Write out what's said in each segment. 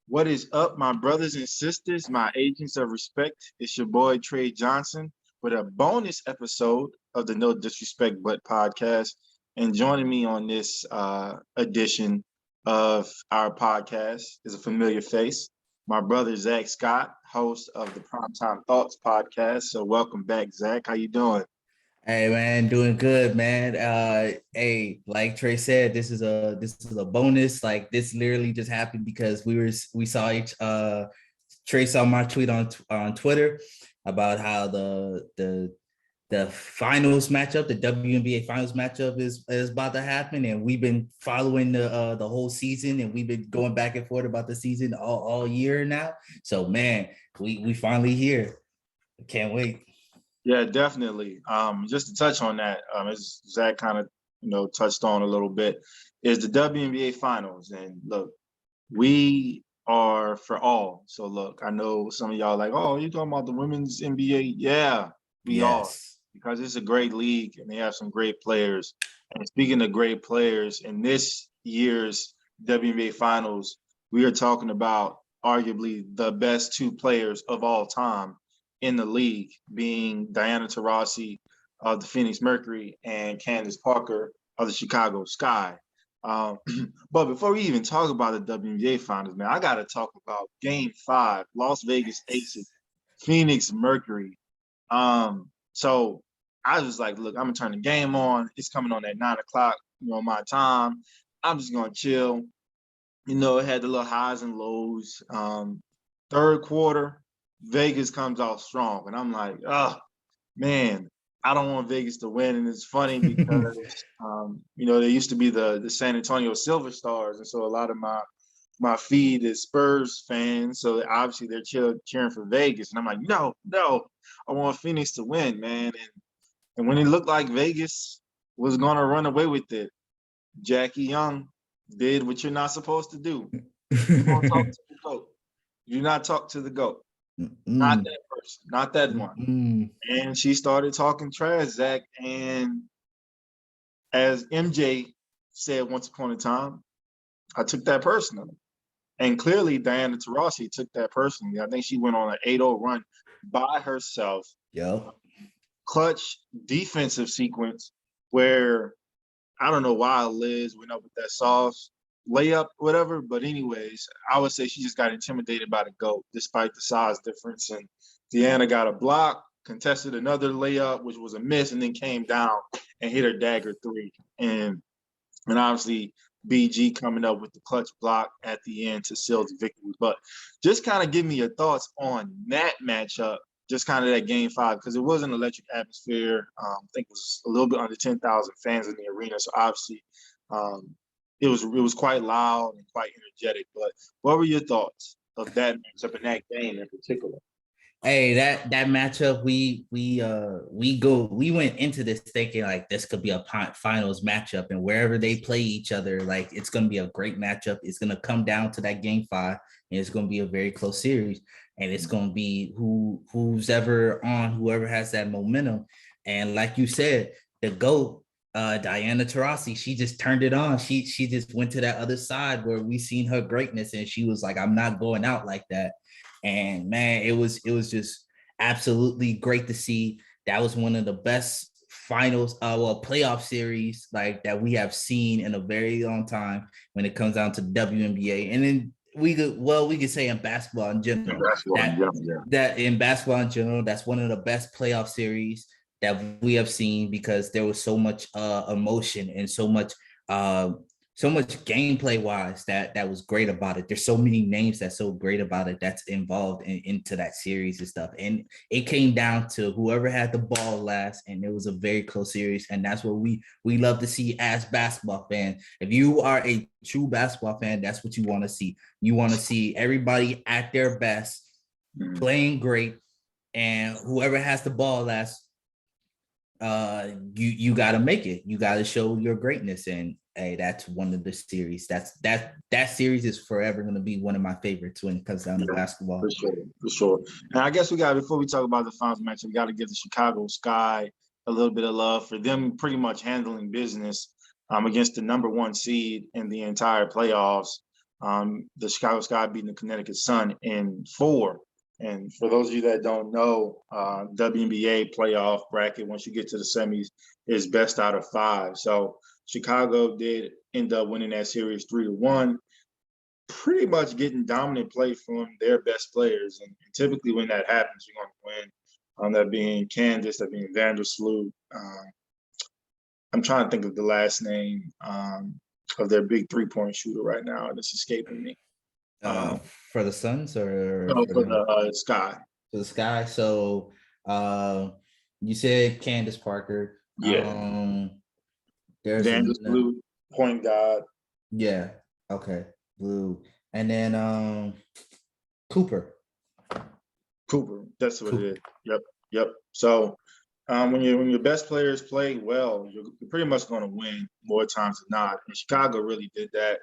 What is up, my brothers and sisters, my agents of respect? It's your boy Tre Johnson with a bonus episode of the No Disrespect But podcast. And joining me on this edition of our podcast is a familiar face, my brother Zach Scott, host of the Primetime Thoughts Podcast. So welcome back, Zach. How you doing? Hey man, doing good, man. Hey, like Trey said, this is a bonus. Like this literally just happened because we saw each Trey saw my tweet on Twitter about how the finals matchup, the WNBA finals matchup is about to happen, and we've been following the whole season, and we've been going back and forth about the season all year now. So man, we finally here. Can't wait. Yeah, definitely. Just to touch on that, as Zach kind of touched on a little bit, is the WNBA Finals. And look, we are for all. So look, I know some of y'all are like, oh, you talking about the women's NBA? Yeah, we are, Yes. because it's a great league and they have some great players. And speaking of great players, in this year's WNBA Finals, we are talking about arguably the best two players of all time in the league, being Diana Taurasi of the Phoenix Mercury and Candace Parker of the Chicago Sky. Um, but before we even talk about the WNBA Finals, man, I got to talk about Game 5, Las Vegas Aces, Phoenix Mercury. So I was like, look, I'm going to turn the game on. It's coming on at 9 o'clock, my time. I'm just going to chill. It had the little highs and lows. Third quarter, Vegas comes out strong. And I'm like, oh, man, I don't want Vegas to win. And it's funny because, they used to be the San Antonio Silver Stars. And so a lot of my feed is Spurs fans. So obviously they're cheering for Vegas. And I'm like, no, I want Phoenix to win, man. And when it looked like Vegas was going to run away with it, Jackie Young did what you're not supposed to do. You don't talk to the GOAT. You not talk to the GOAT. Not that person, not that one. And she started talking trash, Zach. And as MJ said once upon a time, I took that personally. And clearly Diana Taurasi took that personally. I think she went on an 8-0 run by herself. Yo. Clutch defensive sequence where I don't know why Liz went up with that sauce layup, whatever. But anyways, I would say she just got intimidated by the GOAT, despite the size difference. And Deanna got a block, contested another layup, which was a miss, and then came down and hit her dagger three. And obviously BG coming up with the clutch block at the end to seal the victory. But just kind of give me your thoughts on that matchup, just kind of that Game 5, because it was an electric atmosphere. I think it was a little bit under 10,000 fans in the arena. So obviously it was quite loud and quite energetic. But what were your thoughts of that matchup and that game in particular? Hey, that matchup, we went into this thinking like this could be a finals matchup, and wherever they play each other, like it's gonna be a great matchup. It's gonna come down to that Game 5, and it's gonna be a very close series, and it's gonna be whoever has that momentum. And like you said, the GOAT, Diana Taurasi, she just turned it on. She just went to that other side where we seen her greatness, and she was like, I'm not going out like that. And man, it was just absolutely great to see. That was one of the best finals, playoff series like that we have seen in a very long time when it comes down to WNBA. And then we could say in basketball in general, that in basketball in general, that's one of the best playoff series that we have seen, because there was so much emotion and so much gameplay wise that was great about it. There's so many names that's so great about it that's involved into that series and stuff. And it came down to whoever had the ball last, and it was a very close series. And that's what we love to see as basketball fans. If you are a true basketball fan, that's what you want to see. You want to see everybody at their best, playing great, and whoever has the ball last, you got to make it. You got to show your greatness. And hey, that's one of the series. That series is forever going to be one of my favorites when it comes down to basketball. For sure. And I guess before we talk about the finals match, we got to give the Chicago Sky a little bit of love for them pretty much handling business against the number one seed in the entire playoffs. The Chicago Sky beating the Connecticut Sun in 4. And for those of you that don't know, WNBA playoff bracket, once you get to the semis, is best out of 5. So Chicago did end up winning that series 3-1, pretty much getting dominant play from their best players. And typically when that happens, you're going to win. That being Candace, that being Vandersloot. I'm trying to think of the last name of their big 3-point shooter right now. It's escaping me. For the Suns or for the Sky? For the Sky. So you said Candace Parker. Yeah. There's Vandersloot, point guard. Yeah. Okay. Blue. And then Cooper. That's what it is. Yep. So when your best players play well, you're pretty much going to win more times than not. And Chicago really did that.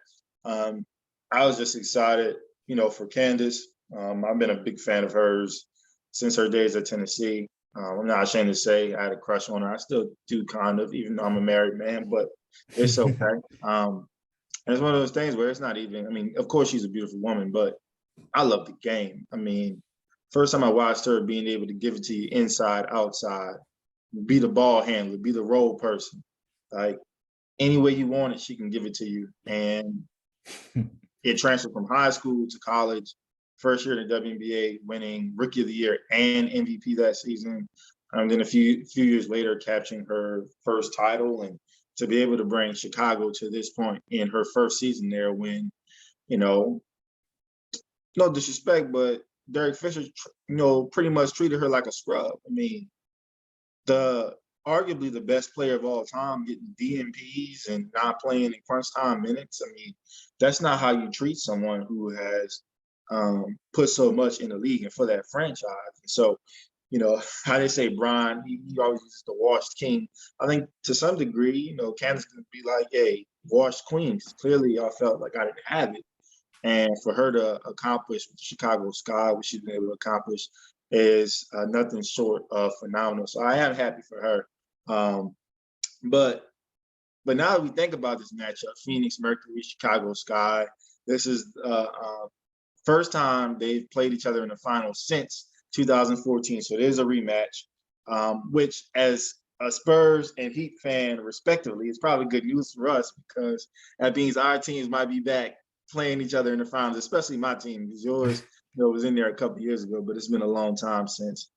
I was just excited, for Candace. I've been a big fan of hers since her days at Tennessee. I'm not ashamed to say I had a crush on her. I still do, kind of, even though I'm a married man, but it's okay. And it's one of those things where it's not even, of course she's a beautiful woman, but I love the game. First time I watched her, being able to give it to you inside, outside, be the ball handler, be the role person. Like, any way you want it, she can give it to you. And it transferred from high school to college. First year in the WNBA, winning Rookie of the Year and MVP that season. Then a few years later, capturing her first title, and to be able to bring Chicago to this point in her first season there, when, no disrespect, but Derek Fisher, pretty much treated her like a scrub. Arguably the best player of all time, getting DNPs and not playing in crunch time minutes. That's not how you treat someone who has put so much in the league and for that franchise. And so, how they say Brian, he always uses the washed king. I think to some degree, Candace can be like, hey, washed queen. Clearly, I felt like I didn't have it. And for her to accomplish with the Chicago Sky, what she's been able to accomplish, is nothing short of phenomenal. So I am happy for her. But now that we think about this matchup, Phoenix Mercury, Chicago Sky, this is first time they've played each other in the finals since 2014. So there's a rematch, which, as a Spurs and Heat fan, respectively, is probably good news for us, because that means our teams might be back playing each other in the finals, especially my team, because yours was in there a couple of years ago, but it's been a long time since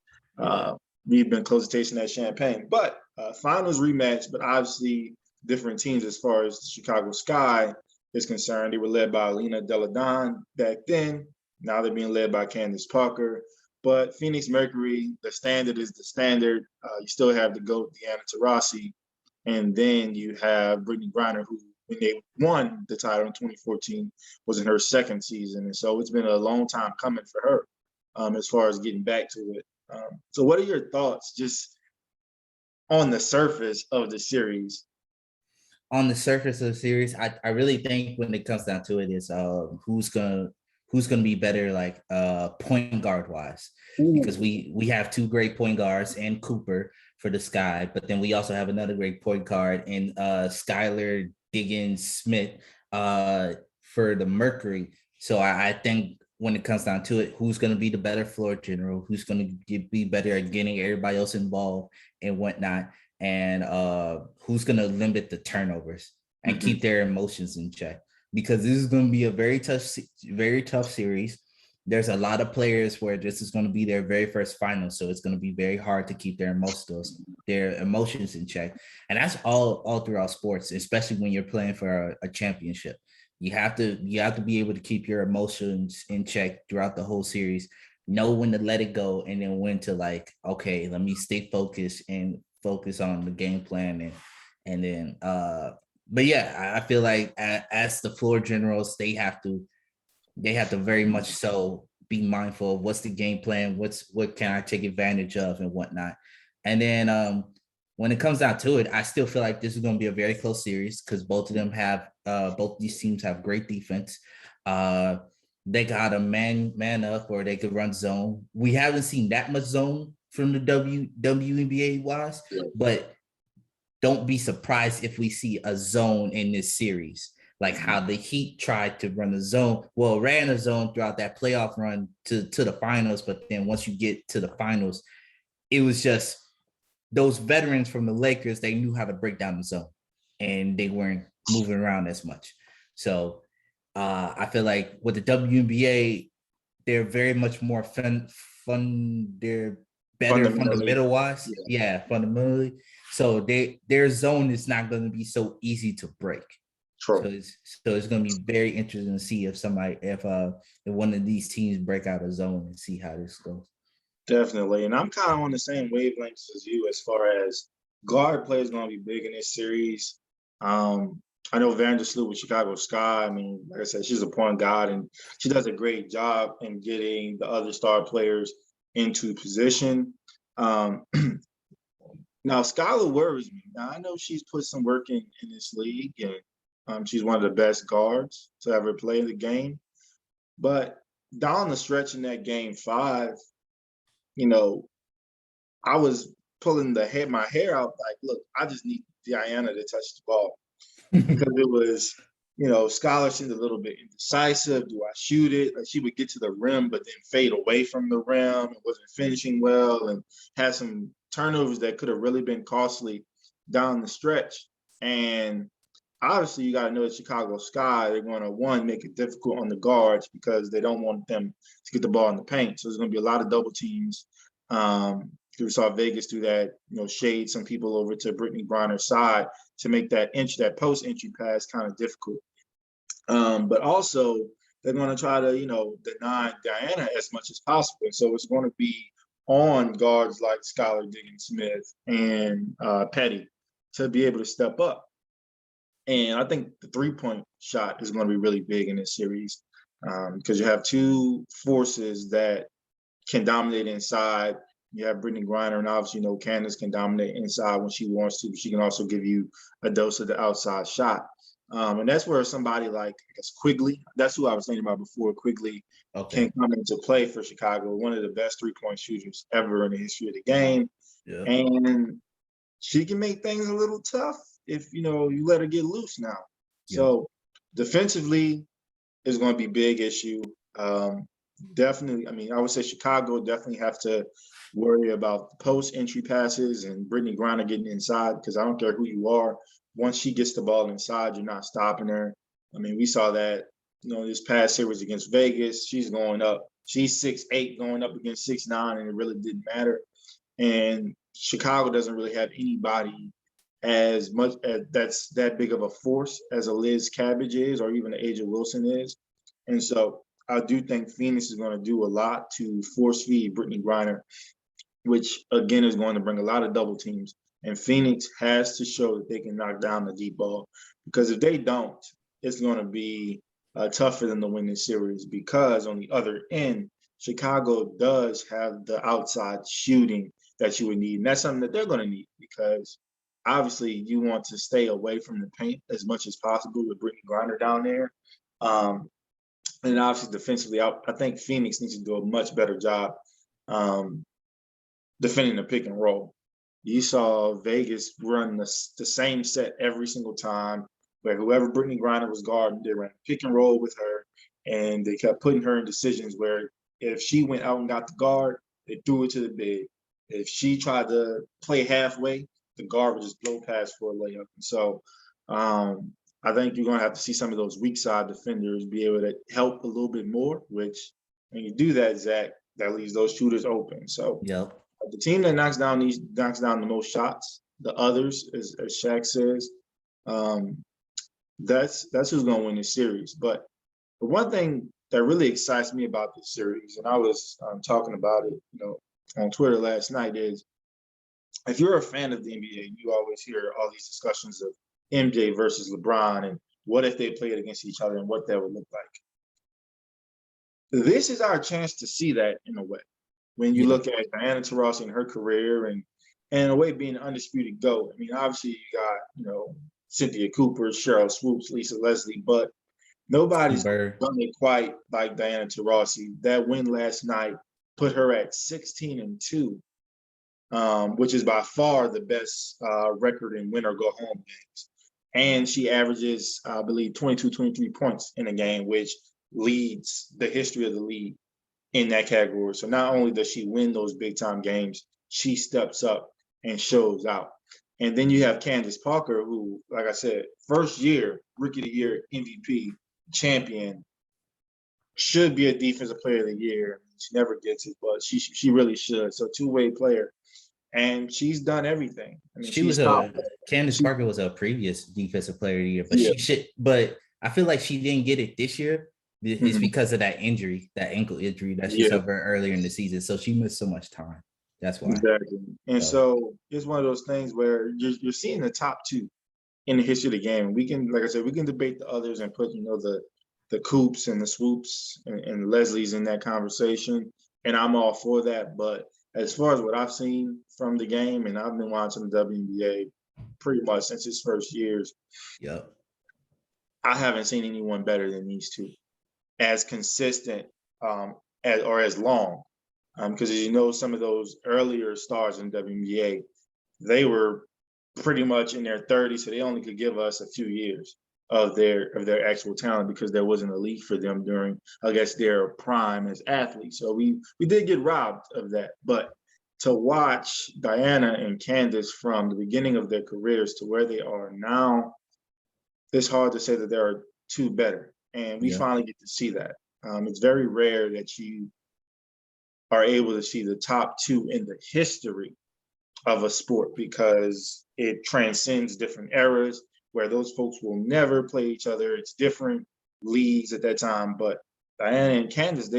we've been close to tasting that champagne. But finals rematch, but obviously different teams as far as the Chicago Sky is concerned. They were led by Alina Deladon back then. Now they're being led by Candace Parker. But Phoenix Mercury, the standard is the standard. You still have the GOAT, Diana Taurasi. And then you have Brittany Griner, who, when they won the title in 2014, was in her second season. And so it's been a long time coming for her as far as getting back to it. So what are your thoughts just on the surface of the series? On the surface of the series, I really think when it comes down to it is who's gonna be better, like point guard wise. Ooh. Because we have two great point guards and Cooper for the Sky, but then we also have another great point guard in Skylar Diggins-Smith for the Mercury. So I think when it comes down to it, who's going to be the better floor general, who's going to be better at getting everybody else involved and whatnot, and who's going to limit the turnovers and keep their emotions in check. Because this is going to be a very tough series. There's a lot of players where this is going to be their very first final, so it's going to be very hard to keep their emotions in check. And that's all throughout sports, especially when you're playing for a championship. You have to be able to keep your emotions in check throughout the whole series, know when to let it go, and then when to, like, okay, let me stay focused and focus on the game plan. And then but yeah, I feel like as the floor generals, they have to very much so be mindful of what's the game plan, what can I take advantage of and whatnot. And then when it comes down to it, I still feel like this is going to be a very close series, because both these teams have great defense. They got a man up, or they could run zone. We haven't seen that much zone from the WNBA wise, but don't be surprised if we see a zone in this series, like how the Heat tried to run the zone. Well, ran the zone throughout that playoff run to the finals, but then once you get to the finals, it was just those veterans from the Lakers, they knew how to break down the zone and they weren't moving around as much. So I feel like with the WNBA, they're very much more fun. They're better fundamental wise. Yeah, fundamentally. So their zone is not going to be so easy to break. True. So it's going to be very interesting to see if one of these teams break out a zone and see how this goes. Definitely. And I'm kind of on the same wavelengths as you as far as guard play is going to be big in this series. I know Vandersloot with Chicago Sky. I mean, like I said, she's a point guard, and she does a great job in getting the other star players into position. Now, Skylar worries me. Now, I know she's put some work in this league, and she's one of the best guards to ever play the game. But down the stretch in that game 5, I was pulling my hair out like, look, I just need Diana to touch the ball. Because it was, Skylar seemed a little bit indecisive. Do I shoot it? Like, she would get to the rim, but then fade away from the rim and wasn't finishing well and had some turnovers that could have really been costly down the stretch. And obviously, you got to know that Chicago Sky, they're going to, one, make it difficult on the guards because they don't want them to get the ball in the paint. So there's going to be a lot of double teams. We saw Vegas do that, shade some people over to Brittany Griner's side to make that post entry pass kind of difficult. But also they're going to try to, deny Diana as much as possible. And so it's going to be on guards like Skylar Diggins-Smith and Petty to be able to step up. And I think the 3-point shot is going to be really big in this series because you have two forces that can dominate inside. You have Brittany Griner, and obviously, Candace can dominate inside when she wants to. But she can also give you a dose of the outside shot. And that's where somebody like, I guess, Quigley, that's who I was thinking about before, Quigley can come into play for Chicago, one of the best 3-point shooters ever in the history of the game. Yeah. And she can make things a little tough if, you let her get loose now. Yeah. So defensively is going to be a big issue. Definitely, I mean, I would say Chicago definitely have to worry about post entry passes and Brittany Griner getting inside because I don't care who you are. Once she gets the ball inside, you're not stopping her. I mean, we saw that, this past series against Vegas. She's going up. She's 6'8", going up against 6'9", and it really didn't matter. And Chicago doesn't really have anybody as much that's that big of a force as a Liz Cabbage is or even Aja Wilson is. And so I do think Phoenix is going to do a lot to force feed Brittany Griner, which, again, is going to bring a lot of double teams. And Phoenix has to show that they can knock down the deep ball because if they don't, it's going to be tough for them to win this series because on the other end, Chicago does have the outside shooting that you would need. And that's something that they're going to need because obviously you want to stay away from the paint as much as possible with Brittany Griner down there. And obviously defensively, I think Phoenix needs to do a much better job defending the pick and roll. You saw Vegas run the same set every single time where whoever Brittany Griner was guarding, they ran pick and roll with her, and they kept putting her in decisions where if she went out and got the guard, they threw it to the big. If she tried to play halfway, the guard would just blow past for a layup. And so I think you're going to have to see some of those weak side defenders be able to help a little bit more, which when you do that, Zach, that leaves those shooters open. So the team that knocks down the most shots, the others, as Shaq says, that's who's going to win this series. But the one thing that really excites me about this series, and I was talking about it, on Twitter last night, is if you're a fan of the NBA, you always hear all these discussions of MJ versus LeBron and what if they played against each other and what that would look like. This is our chance to see that in a way. When you look at Diana Taurasi and her career and in a way being an undisputed GOAT. I mean, obviously you got, Cynthia Cooper, Cheryl Swoops, Lisa Leslie, but nobody's done it quite like Diana Taurasi. That win last night put her at 16-2, which is by far the best record in win or go home games. And she averages, I believe, 22, 23 points in a game, which leads the history of the league in that category. So not only does she win those big time games, she steps up and shows out. And then you have Candace Parker, who, like I said, first year, Rookie of the Year, MVP, champion, should be a Defensive Player of the Year. She never gets it, but she really should. So two-way player. And she's done everything. I mean, she's top. Candace Parker was a previous Defensive Player of the Year, but Yeah. she should. But I feel like she didn't get it this year. It's because of that injury, that ankle injury that she suffered earlier in the season. So she missed so much time. That's why. Exactly. And so it's one of those things where you're seeing the top two in the history of the game. We can, like I said, we can debate the others and put, the Coops and the Swoops and Leslie's in that conversation. And I'm all for that. But as far as what I've seen from the game, and I've been watching the WNBA pretty much since its first years. Yep. I haven't seen anyone better than these two, as consistent as long. Because as you know, some of those earlier stars in WNBA, they were pretty much in their 30s, so they only could give us a few years of their actual talent because there wasn't a league for them during, I guess, their prime as athletes. So we did get robbed of that. But to watch Diana and Candace from the beginning of their careers to where they are now, it's hard to say that there are two better. And we finally get to see that. It's very rare that you are able to see the top two in the history of a sport because it transcends different eras where those folks will never play each other. It's different leagues at that time, but Diana and Candace,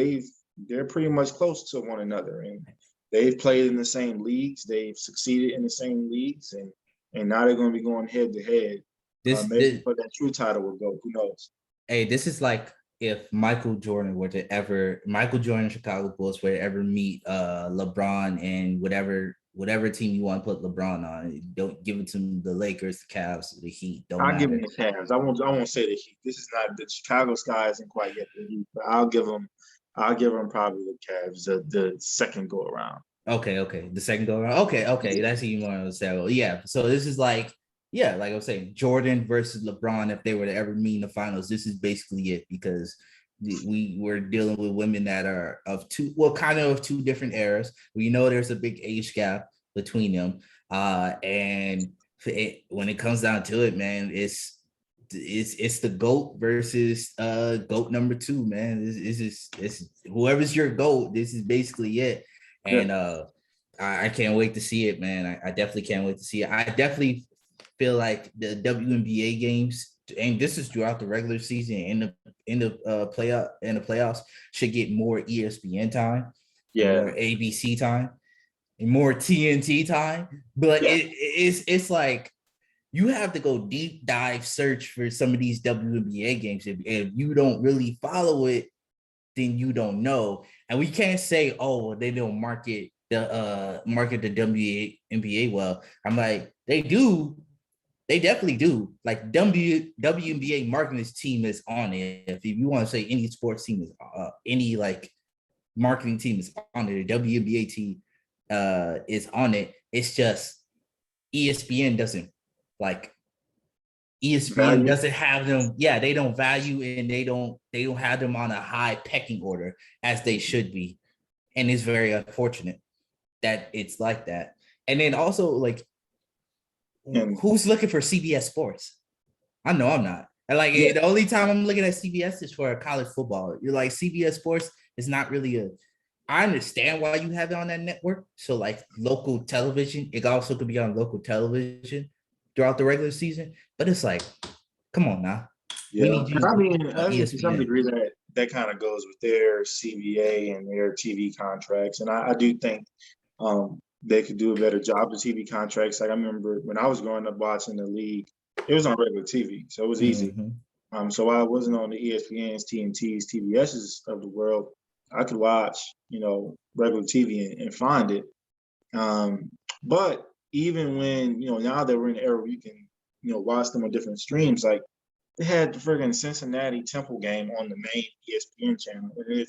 they're pretty much close to one another, and they've played in the same leagues. They've succeeded in the same leagues, and now they're going to be going head to head. Maybe for that true title will go. Who knows? Hey, this is like if Michael Jordan Chicago Bulls were to ever meet LeBron and whatever team you want to put LeBron on. Don't give it to the Lakers, the Cavs, the Heat. I'll give them the Cavs. I won't say the Heat. This is not the Chicago Sky isn't quite yet the Heat, but I'll give them probably the Cavs the second go around. Okay. The second go around. Okay. That's even more understandable. Yeah. So this is like I was saying, Jordan versus LeBron, if they were to ever meet in the finals, this is basically it because we were dealing with women that are of two different eras. We know there's a big age gap between them. And when it comes down to it, man, it's the GOAT versus GOAT number two, man. It's whoever's your GOAT, this is basically it. And I can't wait to see it, man. I definitely can't wait to see it. I definitely feel like the WNBA games, and this is throughout the regular season and the playoffs, should get more ESPN time, more ABC time, and more TNT time. But it's like you have to go deep dive search for some of these WNBA games. If you don't really follow it, then you don't know. And we can't say, oh, they don't market the WNBA well. I'm like, they do. They definitely do. Like WNBA marketing team is on it. If you want to say any sports team is any like marketing team is on it, the WNBA team is on it. It's just ESPN doesn't have them. Yeah, they don't value and they don't have them on a high pecking order as they should be. And it's very unfortunate that it's like that. And then also like, who's looking for CBS Sports? I know I'm not. The only time I'm looking at CBS is for college football. You're like, CBS Sports is not really I understand why you have it on that network. So like local television, it also could be on local television throughout the regular season. But it's like, come on now. Yeah, I mean, to some degree that kind of goes with their CBA and their TV contracts, and I do think they could do a better job with TV contracts. Like I remember when I was growing up watching the league, it was on regular TV, so it was easy. So I wasn't on the ESPNs, TNTs, TBSs of the world. I could watch, regular TV and find it. But even when, now that we're in the era where you can, watch them on different streams, like they had the friggin' Cincinnati Temple game on the main ESPN channel. And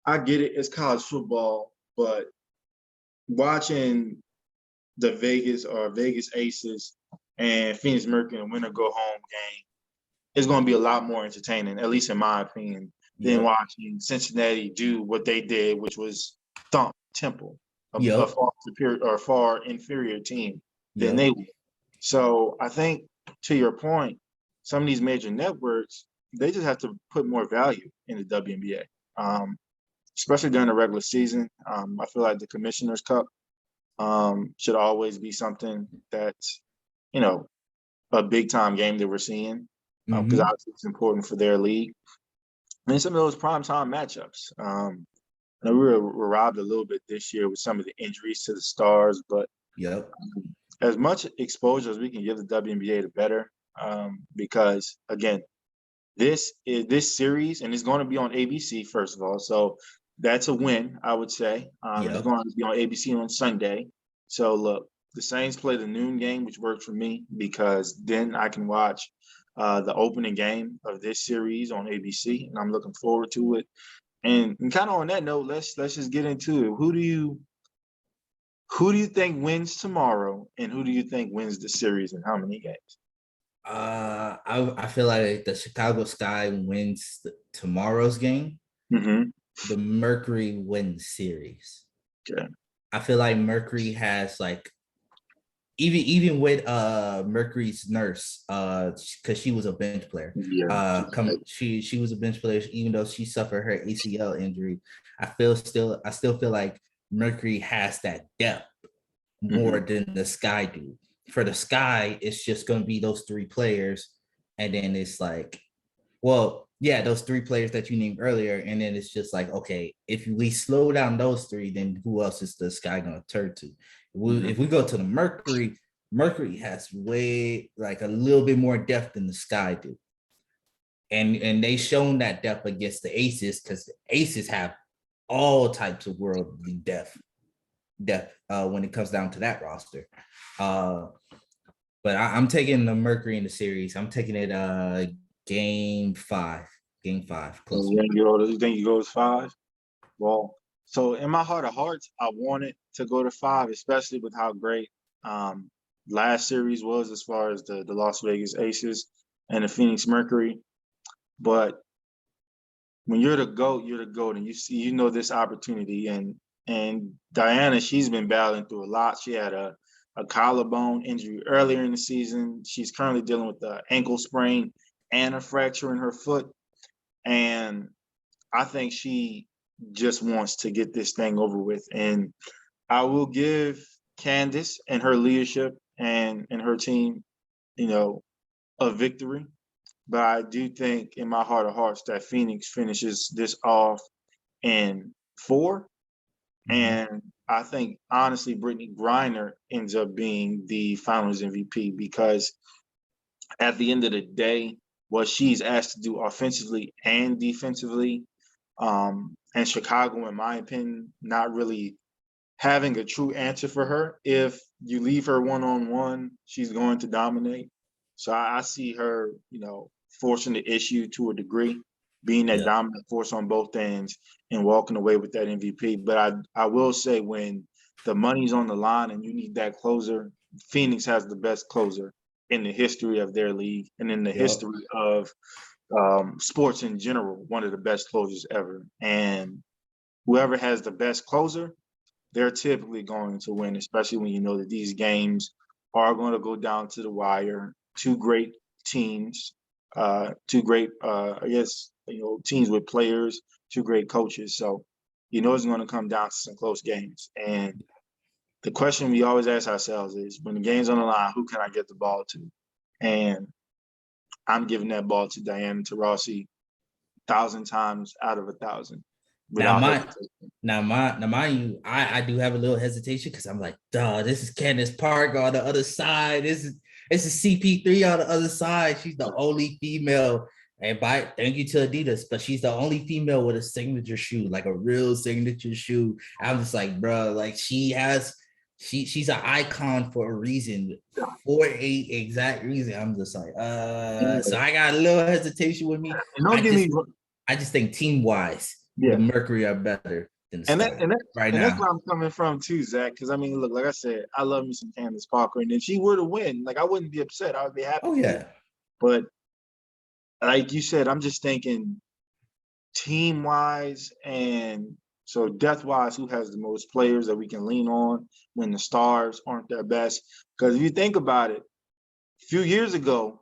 I get it, it's college football, but watching the Vegas Aces and Phoenix Mercury and win a go-home game, it's going to be a lot more entertaining, at least in my opinion, than watching Cincinnati do what they did, which was thump Temple, a far superior or far inferior team than they were. So I think, to your point, some of these major networks, they just have to put more value in the WNBA, especially during the regular season. I feel like the Commissioner's Cup should always be something that's, a big-time game that we're seeing, because obviously it's important for their league. And some of those primetime matchups. I know we were robbed a little bit this year with some of the injuries to the stars, but as much exposure as we can give the WNBA, the better. Because again, this series, and it's going to be on ABC first of all, so that's a win, I would say. It's going to be on ABC on Sunday. So look, the Saints play the noon game, which worked for me because then I can watch the opening game of this series on ABC, and I'm looking forward to it. And kind of on that note, let's just get into it. Who do you think wins tomorrow, and who do you think wins the series, and how many games? I feel like the Chicago Sky wins tomorrow's game. The Mercury wins series. Okay. I feel like Mercury has like even with Mercury's nurse, because she was a bench player. She was a bench player, even though she suffered her ACL injury. I still feel like Mercury has that depth more than the Sky do. For the Sky, it's just going to be those three players, and then it's like, those three players that you named earlier, and then it's just like, okay, if we slow down those three, then who else is the Sky going to turn to? If we go to the Mercury has way like a little bit more depth than the Sky do, and they shown that depth against the Aces, because the Aces have all types of worldly depth when it comes down to that roster. But I'm taking the Mercury in the series. I'm taking it game five. Close. You think you go to 5? Well, so in my heart of hearts, I want it to go to 5, especially with how great last series was as far as the Las Vegas Aces and the Phoenix Mercury. But when you're the GOAT, and you know this opportunity. And Diana, she's been battling through a lot. She had a collarbone injury earlier in the season. She's currently dealing with the ankle sprain and a fracture in her foot. And I think she just wants to get this thing over with. And I will give Candace and her leadership and her team, a victory. But I do think in my heart of hearts that Phoenix finishes this off in 4. And I think, honestly, Brittany Griner ends up being the Finals MVP, because at the end of the day, what she's asked to do offensively and defensively, and Chicago, in my opinion, not really having a true answer for her. If you leave her one-on-one, she's going to dominate. So I see her, forcing the issue to a degree, being that dominant force on both ends and walking away with that MVP. But I will say, when the money's on the line and you need that closer, Phoenix has the best closer in the history of their league and in the history of sports in general, one of the best closers ever. And whoever has the best closer, they're typically going to win, especially when you know that these games are going to go down to the wire. Two great teams, teams with players, two great coaches. So, it's going to come down to some close games. And the question we always ask ourselves is, when the game's on the line, who can I get the ball to? And I'm giving that ball to Diana Taurasi 1,000 times out of 1,000. Now, mind you, I do have a little hesitation, because I'm like, this is Candace Parker on the other side. It's CP3 on the other side. She's the only female, and thank you to Adidas, but she's the only female with a signature shoe, like a real signature shoe. I'm just like, bro, like she's an icon for a reason, for a exact reason. I'm just like, so I got a little hesitation with me. I just think team-wise, the Mercury are better. than the And that star and that right and that's now. where I'm coming from too, Zach. Because I mean, look, like I said, I love me some Candace Parker, and if she were to win, like I wouldn't be upset. I would be happy Oh for her. yeah. But like you said, I'm just thinking team wise and so depth wise, who has the most players that we can lean on when the stars aren't their best? Because if you think about it, a few years ago,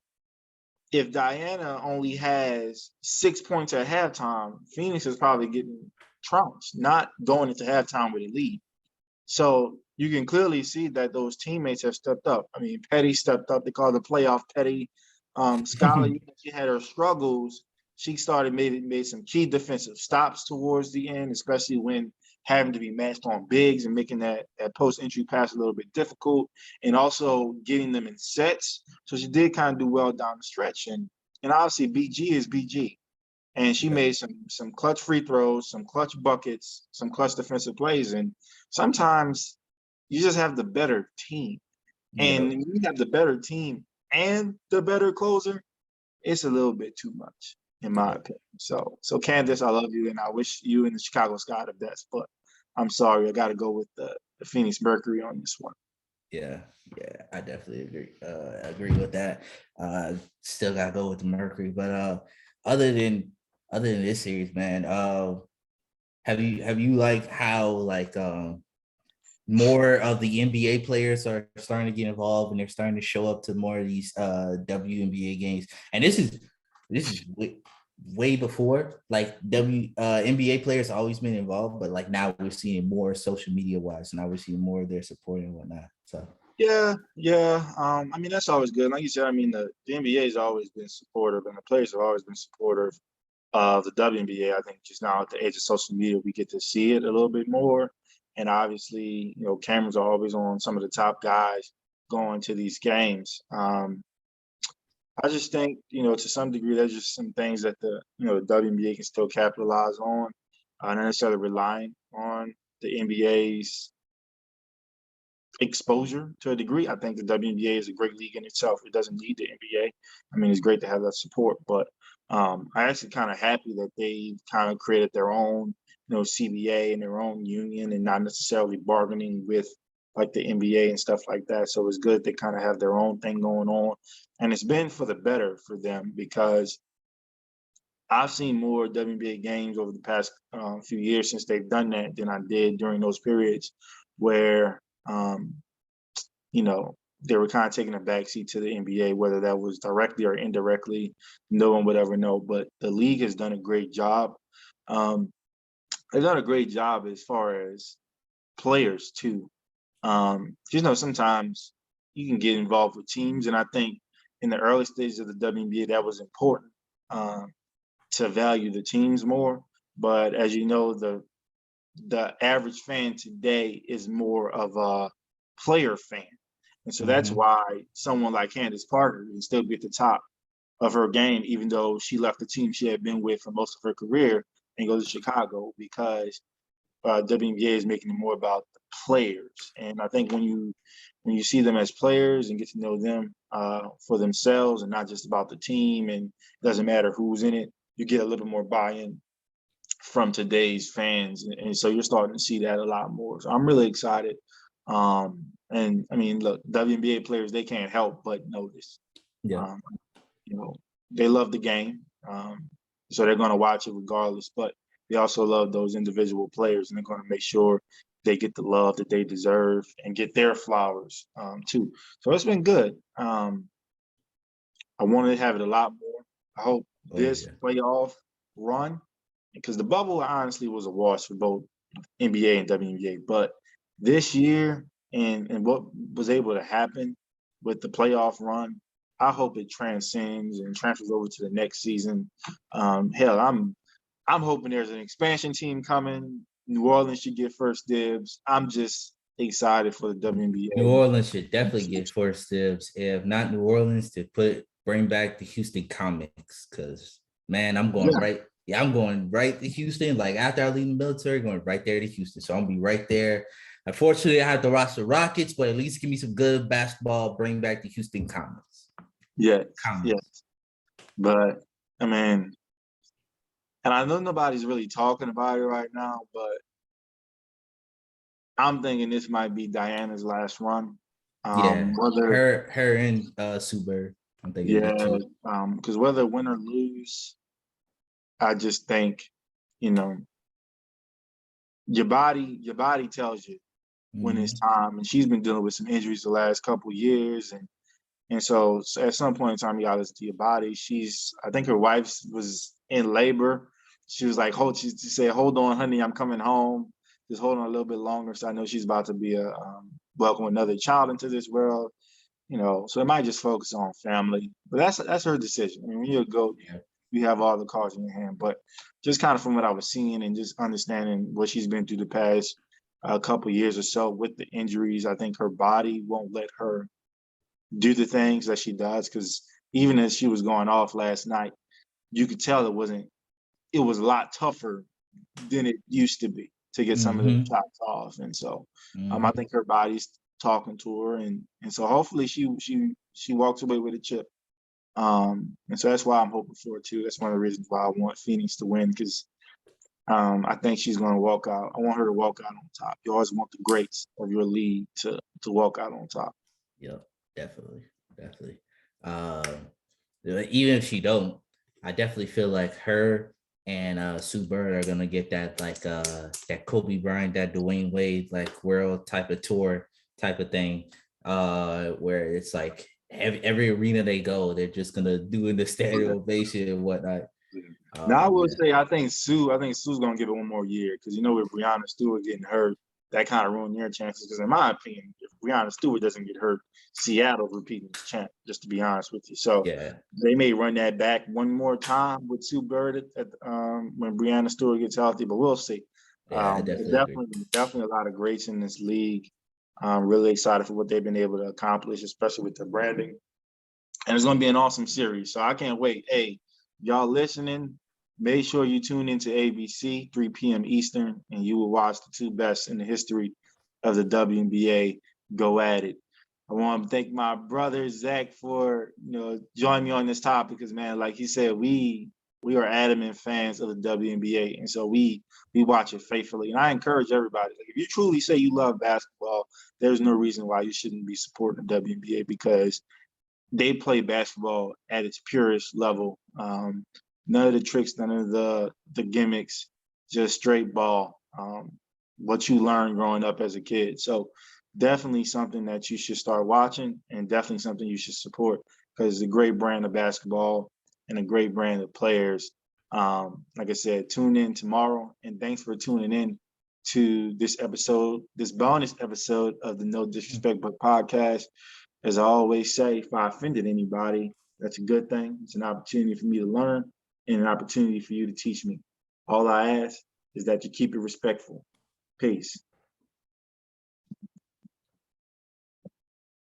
if Diana only has 6 points at halftime, Phoenix is probably getting trounced, not going into halftime with a lead. So you can clearly see that those teammates have stepped up. I mean, Petty stepped up. They call the playoff Petty. Skylar, she had her struggles. She started made some key defensive stops towards the end, especially when having to be matched on bigs and making that post entry pass a little bit difficult, and also getting them in sets. So she did kind of do well down the stretch, and obviously BG is BG, and she Yeah. made some clutch free throws, some clutch buckets, some clutch defensive plays, and sometimes you just have the better team. And Yep. when you have the better team and the better closer, it's a little bit too much, in my Yep. opinion. So Candace, I love you, and I wish you and the Chicago Sky the best. But I'm sorry, I got to go with the Phoenix Mercury on this one. Yeah, yeah, I definitely agree with that. Still gotta go with the Mercury, but other than this series, man, have you like how like more of the NBA players are starting to get involved and they're starting to show up to more of these WNBA games, and this is way before like NBA players always been involved, but like now we're seeing more social media wise, now we're seeing more of their support and whatnot. So Yeah, yeah. I mean, that's always good. Like you said, I mean, the NBA has always been supportive, and the players have always been supportive of the WNBA. I think just now at the age of social media, we get to see it a little bit more. And obviously, cameras are always on some of the top guys going to these games. I just think, to some degree, there's just some things that the WNBA can still capitalize on, not necessarily relying on the NBA's exposure to a degree. I think the WNBA is a great league in itself. It doesn't need the NBA. I mean, it's great to have that support, but I actually kind of happy that they kind of created their own, CBA and their own union, and not necessarily bargaining with like the NBA and stuff like that. So it's good they kind of have their own thing going on, and it's been for the better for them because I've seen more WNBA games over the past few years since they've done that than I did during those periods where they were kind of taking a backseat to the NBA, whether that was directly or indirectly. No one would ever know. But the league has done a great job. Um, they've done a great job as far as players too. Sometimes you can get involved with teams, and I think in the early stages of the WNBA that was important to value the teams more. But as you know, the average fan today is more of a player fan. And so that's mhm. why someone like Candace Parker can still be at the top of her game, even though she left the team she had been with for most of her career and goes to Chicago because WNBA is making it more about the players. And I think when you see them as players and get to know them for themselves and not just about the team, and it doesn't matter who's in it, you get a little more buy-in from today's fans, and so you're starting to see that a lot more. So I'm really excited. And I mean, look, WNBA players, they can't help but notice. Yeah. Um, they love the game, so they're going to watch it regardless. But they also love those individual players, and they're going to make sure they get the love that they deserve and get their flowers too. So it's been good. I wanted to have it a lot more. I hope Oh this yeah. playoff run, because the bubble honestly was a wash for both NBA and WNBA, but this year and what was able to happen with the playoff run, I hope it transcends and transfers over to the next season. Hell, I'm hoping there's an expansion team coming. New Orleans should get first dibs. I'm just excited for the New WNBA. Orleans should definitely get first dibs. If not New Orleans, to bring back the Houston Comics. Cause man, I'm going Yeah, right. Yeah, I'm going right to Houston. Like after I leave the military, going right there to Houston. So I'm gonna be right there. Unfortunately, I have to roster Rockets, but at least give me some good basketball. Bring back the Houston Comics. yes, yes. Comics. But I mean, and I know nobody's really talking about it right now, but I'm thinking this might be Diana's last run. Yeah, Whether her and Sue Bird. I'm thinking the yeah, two. because whether win or lose, I just think, you know, your body tells you when it's Mhm. time. And she's been dealing with some injuries the last couple of years, and so at some point in time, you gotta listen to your body. I think her wife was in labor. She was like, she said, hold on, honey, I'm coming home. Just hold on a little bit longer. So I know she's about to be welcome another child into this world. So it might just focus on family, but that's her decision. I mean, when you're a GOAT, Yeah. you have all the cards in your hand. But just kind of from what I was seeing and just understanding what she's been through the past couple years or so with the injuries, I think her body won't let her do the things that she does. Because even as she was going off last night, you could tell it was a lot tougher than it used to be to get some of those Mhm. shots off. And so I Mhm. think her body's talking to her, and so hopefully she walks away with a chip. And so that's why I'm hoping for it too. That's one of the reasons why I want Phoenix to win, because I think she's going to walk out. I want her to walk out on top. You always want the greats of your league to walk out on top. Yep. Definitely. Definitely. Even if she don't, I definitely feel like her and Sue Bird are gonna get that Kobe Bryant, that Dwayne Wade like world type of tour type of thing, where it's like every arena they go, they're just gonna do in the standing ovation and whatnot. Now I will Man. say I think Sue's gonna give it one more year, because with Breonna Stewart getting hurt, that kind of ruined their chances. Because in my opinion, if Breonna Stewart doesn't get hurt, Seattle's repeating the champ. Just to be honest with you, so Yeah, they may run that back one more time with Sue Bird when Breonna Stewart gets healthy, but we'll see. yeah, I But definitely agree. definitely a lot of greats in this league. Really excited for what they've been able to accomplish, especially with the branding. And it's going to be an awesome series. So I can't wait. Hey, y'all listening, make sure you tune into ABC, 3 p.m. Eastern, and you will watch the two best in the history of the WNBA go at it. I want to thank my brother Zach for joining me on this topic, because man, like he said, we are adamant fans of the WNBA, and so we watch it faithfully. And I encourage everybody, like, if you truly say you love basketball, there's no reason why you shouldn't be supporting the WNBA, because they play basketball at its purest level. None of the tricks, none of the gimmicks, just straight ball. What you learned growing up as a kid. So definitely something that you should start watching, and definitely something you should support, because it's a great brand of basketball and a great brand of players. Like I said, tune in tomorrow, and thanks for tuning in to this episode, this bonus episode of the No Disrespect But podcast. As I always say, if I offended anybody, that's a good thing. It's an opportunity for me to learn and an opportunity for you to teach me. All I ask is that you keep it respectful. Peace.